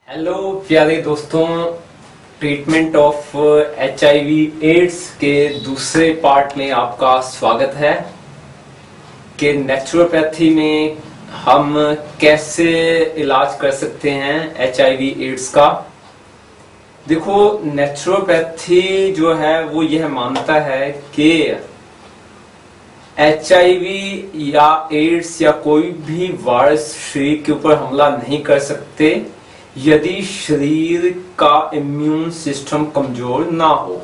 Hello प्यारे दोस्तों, treatment of HIV ads के दूसरे पार्ट में आपका स्वागत है कि नेचुरोपैथी में हम कैसे इलाज कर सकते हैं HIV एड्स का। देखो, नेचुरोपैथी जो है वो यह मानता है कि HIV या एड्स या कोई भी वायरस शरीर के ऊपर हमला नहीं कर सकते यदि शरीर का इम्यून सिस्टम कमजोर ना हो।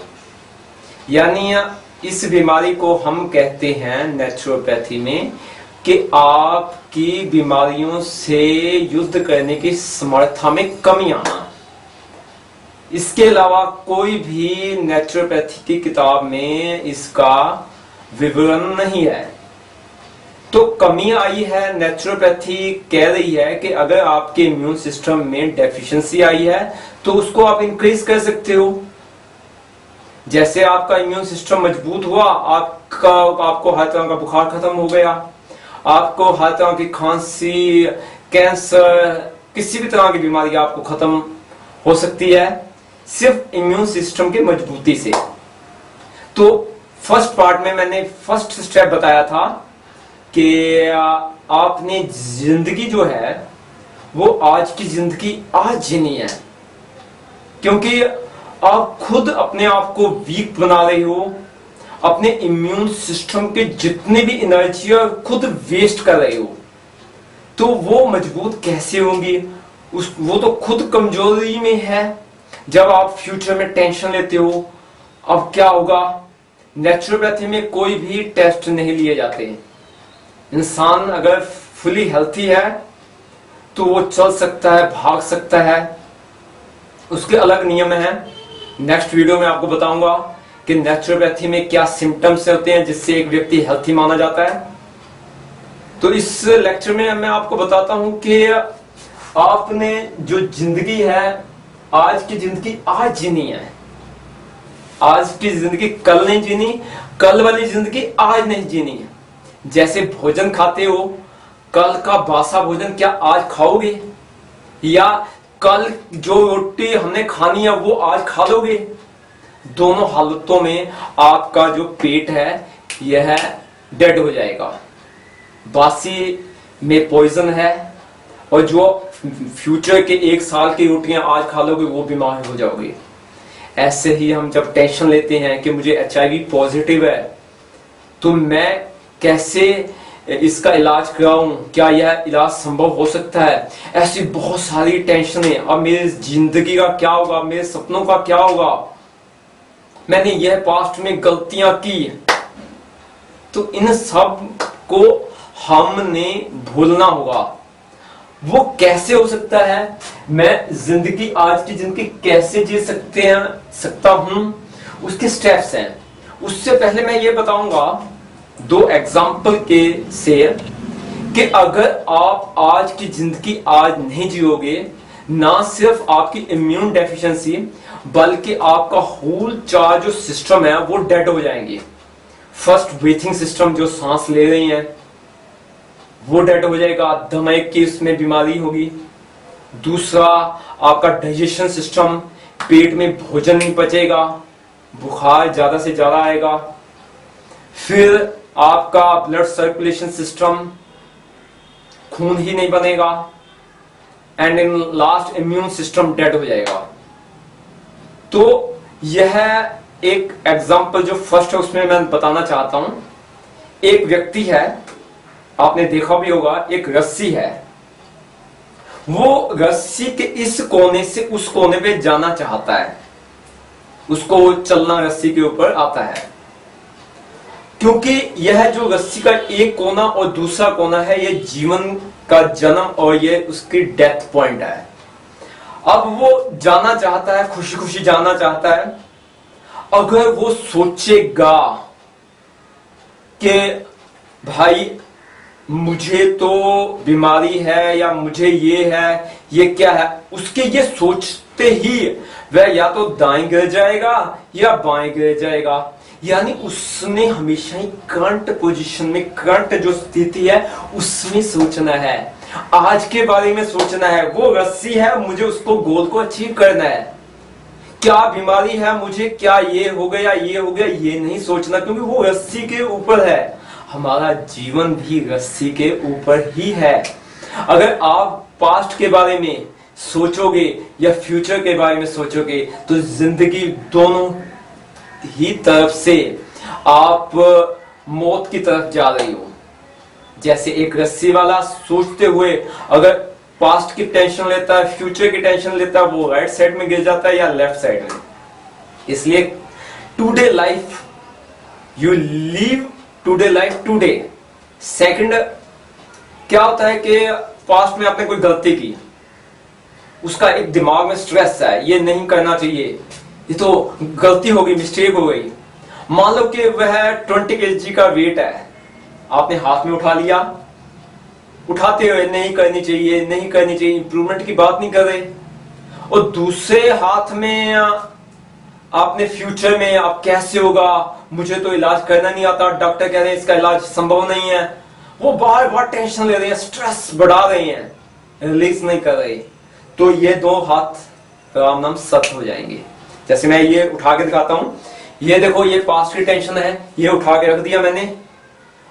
यानी इस बीमारी को हम कहते हैं नेचुरोपैथी में कि आपकी बीमारियों से युद्ध करने की समर्था में कमी आना। इसके अलावा कोई भी नेचुरोपैथी की किताब में इसका विवरण नहीं है। तो कमी आई है, नेचुरोपैथी कह रही है कि अगर आपके इम्यून सिस्टम में डेफिशिएंसी आई है तो उसको आप इंक्रीज कर सकते हो। जैसे आपका इम्यून सिस्टम मजबूत हुआ, आपको हर तरह का बुखार खत्म हो गया, आपको हर तरह की खांसी, कैंसर, किसी भी तरह की बीमारी आपको खत्म हो सकती है सिर्फ इम्यून सिस्टम की मजबूती से। तो फर्स्ट पार्ट में मैंने फर्स्ट स्टेप बताया था कि आपने जिंदगी जो है वो आज की जिंदगी आज जीनी है, क्योंकि आप खुद अपने आप को वीक बना रहे हो। अपने इम्यून सिस्टम के जितने भी एनर्जी खुद वेस्ट कर रहे हो, तो वो मजबूत कैसे होंगी? वो तो खुद कमजोरी में है। जब आप फ्यूचर में टेंशन लेते हो, अब क्या होगा? नेचुरोपैथी में कोई भी टेस्ट नहीं लिए जाते। इंसान अगर फुली हेल्थी है तो वो चल सकता है, भाग सकता है, उसके अलग नियम हैं। नेक्स्ट वीडियो में आपको बताऊंगा कि नेचुरोपैथी में क्या सिम्टम्स होते हैं जिससे एक व्यक्ति हेल्थी माना जाता है। तो इस लेक्चर में मैं आपको बताता हूं कि आपने जो जिंदगी है, आज की जिंदगी आज जीनी है। आज की जिंदगी कल नहीं जीनी, कल वाली जिंदगी आज नहीं जीनी है। जैसे भोजन खाते हो, कल का बासा भोजन क्या आज खाओगे, या कल जो रोटी हमने खानी है वो आज खा लोगे? दोनों हालतों में आपका जो पेट है यह डेड हो जाएगा। बासी में पॉइजन है, और जो फ्यूचर के 1 साल की रोटियां आज खा लोगे वो बीमार हो जाओगे। ऐसे ही हम जब टेंशन लेते हैं कि मुझे HIV पॉजिटिव है तो मैं कैसे इसका इलाज कराऊं, क्या यह इलाज संभव हो सकता है? ऐसी बहुत सारी टेंशनें। अब मेरी जिंदगी का क्या होगा, मेरे सपनों का क्या होगा, मैंने यह पास्ट में गलतियां की। तो इन सब को हमने भूलना होगा। वो कैसे हो सकता है? मैं जिंदगी, आज की जिंदगी कैसे जी सकता हूं, उसके स्टेप्स हैं। उससे पहले मैं ये बताऊंगा 2 एग्जाम्पल के से कि अगर आप आज की जिंदगी आज नहीं जियोगे, ना सिर्फ आपकी इम्यून डेफिशिएंसी बल्कि आपका होल चार्ज जो सिस्टम है वो डेड हो जाएंगे। फर्स्ट, ब्रीथिंग सिस्टम, जो सांस ले रही है वो डेड हो जाएगा, दमे की उसमें बीमारी होगी। दूसरा, आपका डाइजेशन सिस्टम, पेट में भोजन नहीं पचेगा, बुखार ज्यादा से ज्यादा आएगा। फिर आपका ब्लड सर्कुलेशन सिस्टम, खून ही नहीं बनेगा, and in last immune system dead हो जाएगा। तो यह एक एग्जांपल जो फर्स्ट है उसमें मैं बताना चाहता हूं। एक व्यक्ति है, आपने देखा भी होगा, एक रस्सी है, वो रस्सी के इस कोने से उस कोने पे जाना चाहता है, उसको चलना रस्सी के ऊपर आता है, क्योंकि यह जो रस्सी का एक कोना और दूसरा कोना है, यह जीवन का जन्म और यह उसकी डेथ पॉइंट है। अब वो जाना चाहता है, खुशी खुशी जाना चाहता है। अगर वो सोचेगा कि भाई मुझे तो बीमारी है या मुझे ये है, ये क्या है, उसके ये सोचते ही वह या तो दाएं गिर जाएगा या बाएं गिर जाएगा। यानी उसने हमेशा ही करंट पोजीशन में, करंट जो स्थिति है उसमें सोचना है। आज के बारे में सोचना है, वो रस्सी है, मुझे उसको गोल को अचीव करना है। क्या बीमारी है मुझे, क्या ये हो गया ये हो गया, ये नहीं सोचना, क्योंकि वो रस्सी के ऊपर है। हमारा जीवन भी रस्सी के ऊपर ही है। अगर आप पास्ट के बारे में सोचोगे या फ्यूचर के बारे में सोचोगे तो जिंदगी दोनों ही तरफ से आप मौत की तरफ जा रही हो। जैसे एक रस्सी वाला सोचते हुए अगर पास्ट की टेंशन लेता है, फ्यूचर की टेंशन लेता है, वो राइट साइड में गिर जाता है या लेफ्ट साइड में। इसलिए today life, you leave today life today. Second क्या होता है कि पास्ट में आपने कोई गलती की, उसका एक दिमाग में स्ट्रेस है, ये नहीं करना चाहिए, ये तो गलती हो गई, मिस्टेक हो गई। मान लो कि वह 20 kg का वेट है, आपने हाथ में उठा लिया, उठाते हुए नहीं करनी चाहिए, नहीं करनी चाहिए, इंप्रूवमेंट की बात नहीं कर रहे, और दूसरे हाथ में आपने फ्यूचर में अब कैसे होगा, मुझे तो इलाज करना नहीं आता, डॉक्टर कह रहे हैं इसका इलाज संभव नहीं है, वो बार बार टेंशन ले रहे हैं, स्ट्रेस बढ़ा रहे हैं, रिलीज नहीं कर रहे, तो ये दो हाथ राम नाम सत हो जाएंगे। जैसे मैं ये उठा के दिखाता हूं, ये देखो, ये पास्ट की टेंशन है, ये उठा के रख दिया मैंने,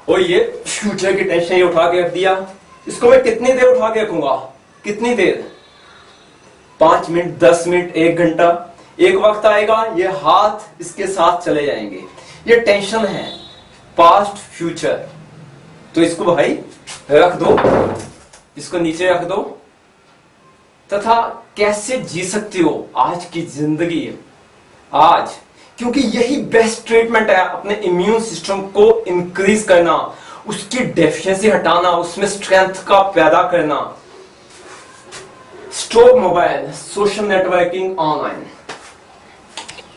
और ये फ्यूचर की टेंशन ये उठा के रख दिया। इसको मैं कितनी देर उठा के रखूंगा, कितनी देर, 5 मिनट, 10 मिनट, 1 घंटा। एक वक्त आएगा ये हाथ इसके साथ चले जाएंगे। ये टेंशन है पास्ट फ्यूचर, तो इसको भाई रख दो, इसको नीचे रख दो, तथा कैसे जी सकते हो आज की जिंदगी आज, क्योंकि यही बेस्ट ट्रीटमेंट है अपने इम्यून सिस्टम को इंक्रीज करना, उसकी डेफिशिएंसी हटाना, उसमें स्ट्रेंथ का पैदा करना। Stop mobile, social networking online.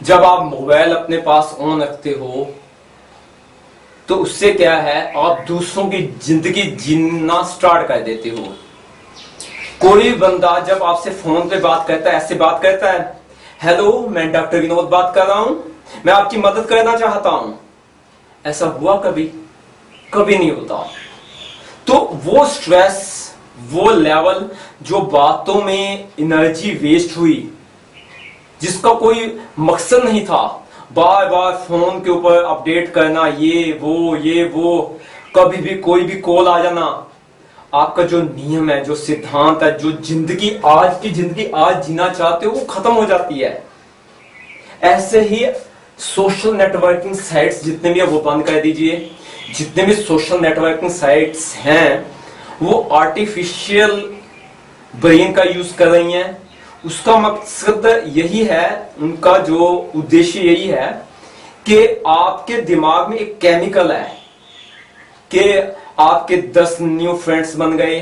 जब आप मोबाइल अपने पास ऑन रखते हो तो उससे क्या है, आप दूसरों की जिंदगी जीना स्टार्ट कर देते हो। कोई बंदा जब आपसे फोन पे बात करता है, ऐसे बात करता है, हेलो मैं डॉक्टर विनोद बात कर रहा हूं, मैं आपकी मदद करना चाहता हूं, ऐसा हुआ कभी? कभी नहीं होता। तो वो स्ट्रेस, वो लेवल, जो बातों में एनर्जी वेस्ट हुई, जिसका कोई मकसद नहीं था, बार बार फोन के ऊपर अपडेट करना, ये वो, कभी भी कोई भी कॉल आ जाना, आपका जो नियम है, जो सिद्धांत है, जो जिंदगी आज की जिंदगी आज जीना चाहते हो, वो खत्म हो जाती है। ऐसे ही सोशल नेटवर्किंग साइट्स जितने भी है वो बंद कर दीजिए। जितने भी सोशल नेटवर्किंग साइट्स हैं वो आर्टिफिशियल ब्रेन का यूज कर रही हैं। उसका मकसद यही है, उनका जो उद्देश्य यही है कि आपके दिमाग में एक केमिकल है कि आपके 10 न्यू फ्रेंड्स बन गए,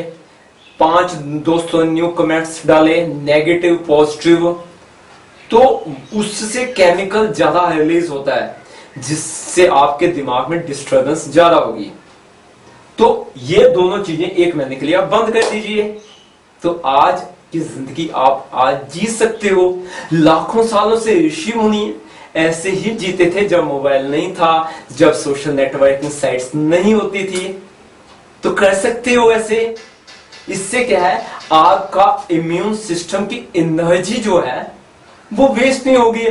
5 दोस्तों न्यू कमेंट्स डाले, नेगेटिव पॉजिटिव, तो उससे केमिकल ज्यादा रिलीज होता है, जिससे आपके दिमाग में डिस्टर्बेंस ज्यादा होगी। तो ये दोनों चीजें एक महीने के लिए आप बंद कर दीजिए, तो आज की जिंदगी आप आज जी सकते हो। लाखों सालों से ऋषि मुनि ऐसे ही जीते थे, जब मोबाइल नहीं था, जब सोशल नेटवर्किंग साइट्स नहीं होती थी, तो कर सकते हो ऐसे। इससे क्या है, आपका इम्यून सिस्टम की एनर्जी जो है वो वेस्ट नहीं होगी।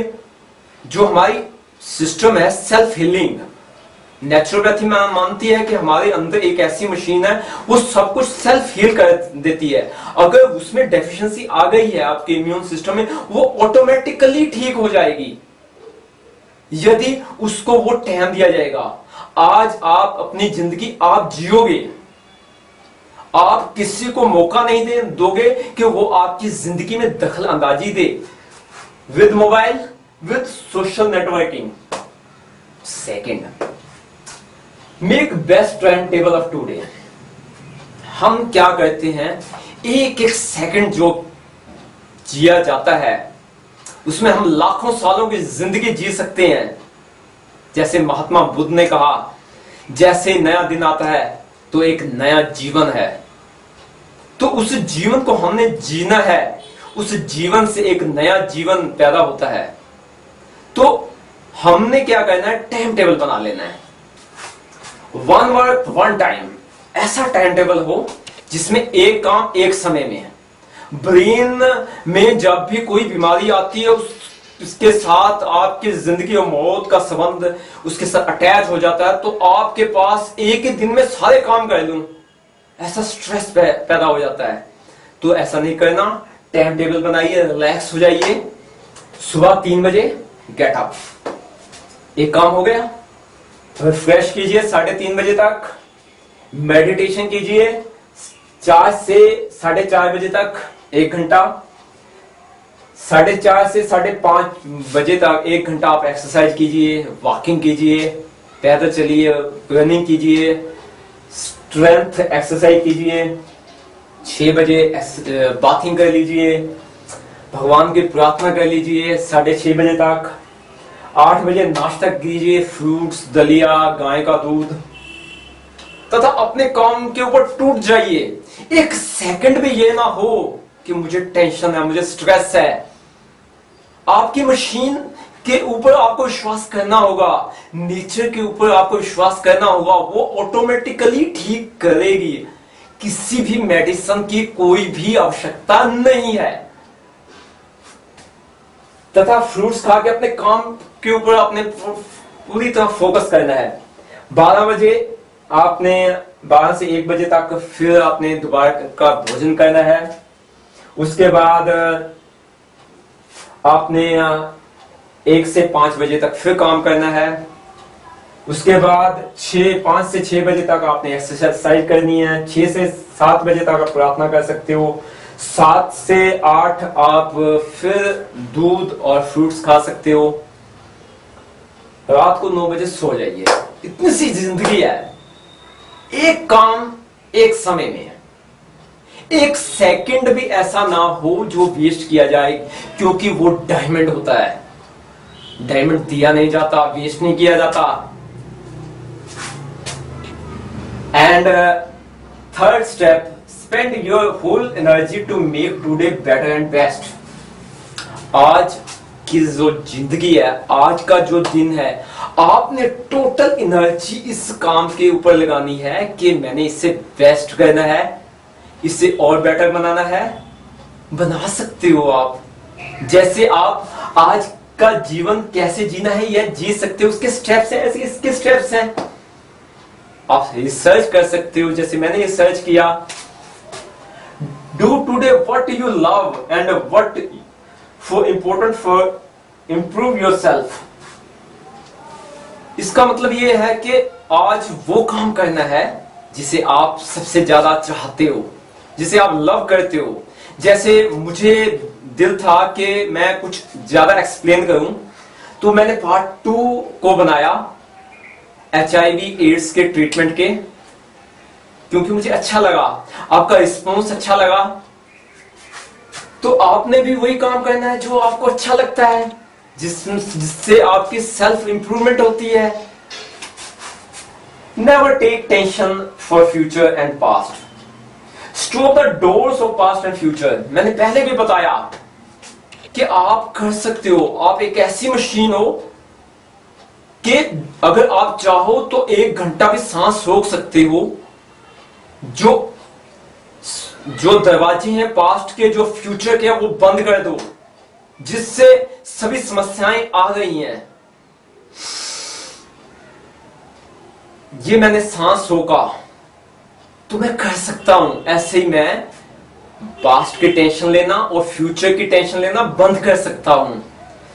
जो हमारी सिस्टम है सेल्फ हीलिंग, नेचुरोपैथी में मानती है कि हमारे अंदर एक ऐसी मशीन है, वो सब कुछ सेल्फ हील कर देती है। अगर उसमें डेफिशिएंसी आ गई है आपके इम्यून सिस्टम में, वो ऑटोमेटिकली ठीक हो जाएगी यदि उसको वो टाइम दिया जाएगा। आज आप अपनी जिंदगी आप जियोगे, आप किसी को मौका नहीं दोगे कि वो आपकी जिंदगी में दखल अंदाजी दे, with mobile, with social networking. Second, make best time table of today. हम क्या करते हैं, एक एक सेकंड जो जिया जाता है उसमें हम लाखों सालों की जिंदगी जी सकते हैं। जैसे महात्मा बुद्ध ने कहा, जैसे नया दिन आता है तो एक नया जीवन है, तो उस जीवन को हमने जीना है, उस जीवन से एक नया जीवन पैदा होता है। तो हमने क्या करना है, टाइम टेबल बना लेना है। 1 वर्क 1 टाइम, ऐसा टाइम टेबल हो जिसमें एक काम एक समय में है। ब्रेन में जब भी कोई बीमारी आती है उसके साथ आपकी जिंदगी और मौत का संबंध उसके साथ अटैच हो जाता है, तो आपके पास एक ही दिन में सारे काम कर लूं, ऐसा स्ट्रेस पैदा हो जाता है। तो ऐसा नहीं करना, टाइम टेबल बनाइए, रिलैक्स हो जाइए। सुबह 3 बजे गेट अप, एक काम हो गया। रिफ्रेश कीजिए 3:30 बजे तक, मेडिटेशन कीजिए 4 से 4:30 बजे तक 1 घंटा, 4:30 से 5:30 बजे तक 1 घंटा आप एक्सरसाइज कीजिए, वॉकिंग कीजिए, पैदल चलिए, रनिंग कीजिए, स्ट्रेंथ एक्सरसाइज कीजिए। 6 बजे बाथिंग कर लीजिए, भगवान की प्रार्थना कर लीजिए 6:30 बजे तक। 8 बजे नाश्ता कीजिए, फ्रूट्स, दलिया, गाय का दूध, तथा अपने काम के ऊपर टूट जाइए। एक सेकंड भी ये ना हो कि मुझे टेंशन है, मुझे स्ट्रेस है। आपकी मशीन के ऊपर आपको विश्वास करना होगा, नेचर के ऊपर आपको विश्वास करना होगा, वो ऑटोमेटिकली ठीक करेगी। किसी भी मेडिसिन की कोई भी आवश्यकता नहीं है। तथा फ्रूट्स खा के अपने काम के ऊपर अपने पूरी तरह फोकस करना है। 12 बजे आपने 12 से 1 बजे तक फिर आपने दोबारा का भोजन करना है। उसके बाद आपने 1 से 5 बजे तक फिर काम करना है। उसके बाद 5 से 6 बजे तक आपने एक्सरसाइज करनी है। 6 से 7 बजे तक आप प्रार्थना कर सकते हो। 7 से 8 आप फिर दूध और फ्रूट्स खा सकते हो। रात को 9 बजे सो जाइए। इतनी सी जिंदगी है, एक काम एक समय में है। एक सेकंड भी ऐसा ना हो जो वेस्ट किया जाए, क्योंकि वो डायमंड होता है। डायमंड दिया नहीं जाता, वेस्ट नहीं किया जाता। And third step, spend your whole energy to make today better and best. आज की जो जिंदगी है, आज का जो दिन है, आपने टोटल एनर्जी इस काम के ऊपर लगानी है कि मैंने इससे बेस्ट करना है, इसे और बेटर बनाना है। बना सकते हो आप। जैसे आप आज का जीवन कैसे जीना है यह जी सकते हो, उसके स्टेप्स हैं, ऐसे इसके स्टेप्स हैं। आप रिसर्च कर सकते हो, जैसे मैंने रिसर्च किया। Do today what you love and what for important for improve yourself. इसका मतलब यह है कि आज वो काम करना है जिसे आप सबसे ज्यादा चाहते हो, जिसे आप लव करते हो। जैसे मुझे दिल था कि मैं कुछ ज्यादा एक्सप्लेन करूं, तो मैंने पार्ट 2 को बनाया HIV एड्स के ट्रीटमेंट के, क्योंकि मुझे अच्छा लगा, आपका रिस्पॉन्स अच्छा लगा। तो आपने भी वही काम करना है जो आपको अच्छा लगता है, जिससे आपकी सेल्फ इंप्रूवमेंट होती है। Never take tension for future and past. Stop the doors of past and future. मैंने पहले भी बताया कि आप कर सकते हो। आप एक ऐसी मशीन हो कि अगर आप चाहो तो 1 घंटा भी सांस रोक सकते हो। जो दरवाजे हैं पास्ट के, जो फ्यूचर के, वो बंद कर दो, जिससे सभी समस्याएं आ रही हैं। ये मैंने सांस रोका तो मैं कर सकता हूं। ऐसे ही मैं पास्ट की टेंशन लेना और फ्यूचर की टेंशन लेना बंद कर सकता हूं।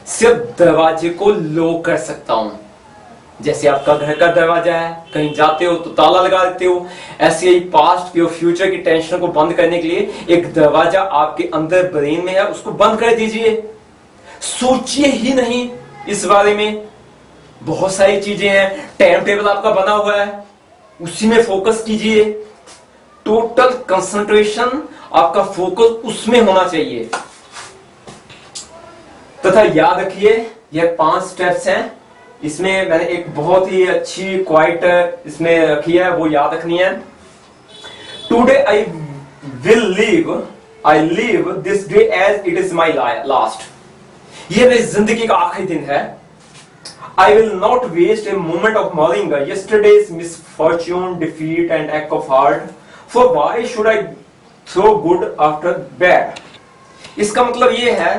सिर्फ दरवाजे को लॉक कर सकता हूं। जैसे आपका घर का दरवाजा है, कहीं जाते हो तो ताला लगा देते हो, ऐसे ही पास्ट की और फ्यूचर की टेंशन को बंद करने के लिए एक दरवाजा आपके अंदर ब्रेन में है, उसको बंद कर दीजिए। सोचिए ही नहीं इस बारे में। बहुत सारी चीजें हैं, टाइम टेबल आपका बना हुआ है, उसी में फोकस कीजिए। टोटल कंसंट्रेशन, आपका फोकस उसमें होना चाहिए। तथा याद रखिए, यह 5 स्टेप्स हैं। इसमें मैंने एक बहुत ही अच्छी क्वाइट इसमें रखी है, वो याद रखनी है। Today I leave this day as it is my last. ये मेरी जिंदगी का आखिरी दिन है। I will not waste a moment of mulling yesterday's misfortune, defeat and ache of heart So why should I throw good after bad? इसका मतलब ये है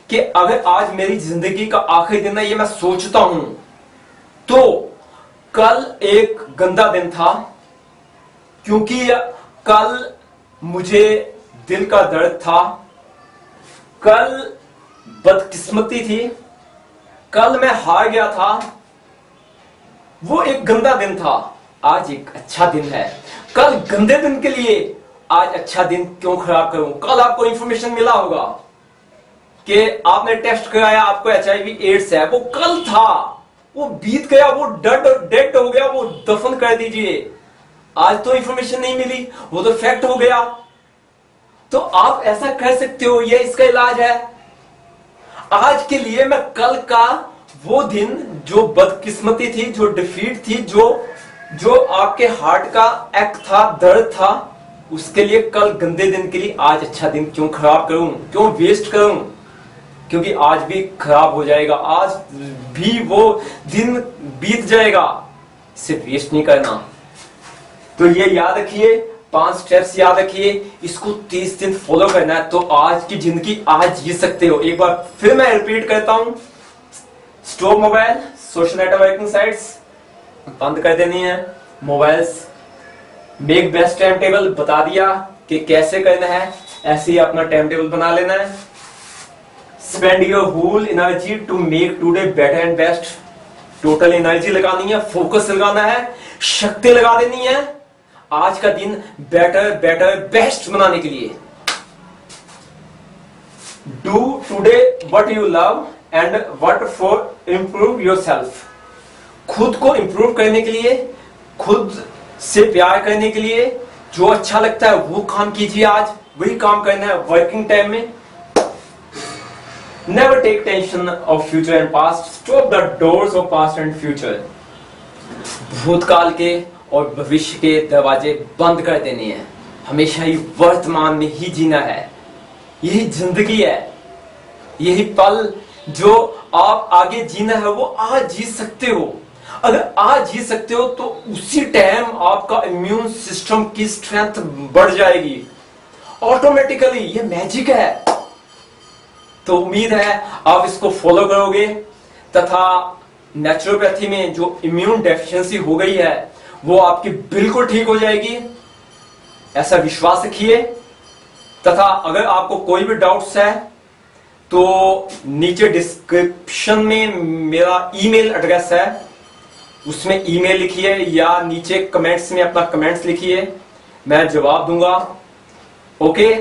कि अगर आज मेरी जिंदगी का आखिरी दिन है, ये मैं सोचता हूं, तो कल एक गंदा दिन था, क्योंकि कल मुझे दिल का दर्द था, कल बदकिस्मती थी, कल मैं हार गया था, वो एक गंदा दिन था, आज एक अच्छा दिन है। कल गंदे दिन के लिए आज अच्छा दिन क्यों खराब करूं? कल आपको इंफॉर्मेशन मिला होगा कि आपने टेस्ट कराया, आपको HIV एड्स है, वो कल था, वो बीत गया, वो डेड हो गया, वो दफन कर दीजिए। आज तो इंफॉर्मेशन नहीं मिली, वो तो फैक्ट हो गया। तो आप ऐसा कर सकते हो, ये इसका इलाज है। आज के लिए मैं कल का वो दिन जो बदकिस्मती थी, जो डिफीट थी, जो आपके हार्ट का एक था, दर्द था, उसके लिए कल गंदे दिन के लिए आज अच्छा दिन क्यों खराब करूं, क्यों वेस्ट करूं? क्योंकि आज भी खराब हो जाएगा, आज भी वो दिन बीत जाएगा, इसे वेस्ट नहीं करना। तो ये याद रखिए, 5 स्टेप्स याद रखिए, इसको 30 दिन फॉलो करना है, तो आज की जिंदगी आज जी सकते हो। एक बार फिर मैं रिपीट करता हूं, stop mobile, social networking sites बंद कर देनी है, mobiles, make best time table बता दिया कि कैसे करना है, ऐसे ही अपना टाइम टेबल बना लेना है। Spend your whole energy to make today better and best, total energy लगानी है, फोकस लगाना है, शक्ति लगा देनी है आज का दिन बेटर बेस्ट बनाने के लिए। Do today what you love and what for improve yourself, खुद को इंप्रूव करने के लिए, खुद से प्यार करने के लिए, जो अच्छा लगता है वो काम कीजिए, आज वही काम करना है वर्किंग टाइम में। Never take tension of future and past, stop the doors of past and future, भूतकाल के और भविष्य के दरवाजे बंद कर देने हैं, हमेशा ही वर्तमान में ही जीना है, यही जिंदगी है, यही पल जो आप आगे जीना है वो आज जी सकते हो। अगर आज जी सकते हो तो उसी टाइम आपका इम्यून सिस्टम की स्ट्रेंथ बढ़ जाएगी ऑटोमेटिकली, ये मैजिक है। तो उम्मीद है आप इसको फॉलो करोगे तथा नेचुरोपैथी में जो इम्यून डेफिशिएंसी हो गई है वो आपकी बिल्कुल ठीक हो जाएगी, ऐसा विश्वास रखिए। तथा अगर आपको कोई भी डाउट्स है तो नीचे डिस्क्रिप्शन में मेरा ईमेल एड्रेस है, उसमें ईमेल लिखिए या नीचे कमेंट्स में अपना कमेंट्स लिखिए, मैं जवाब दूंगा। Okay,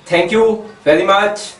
thank you very much.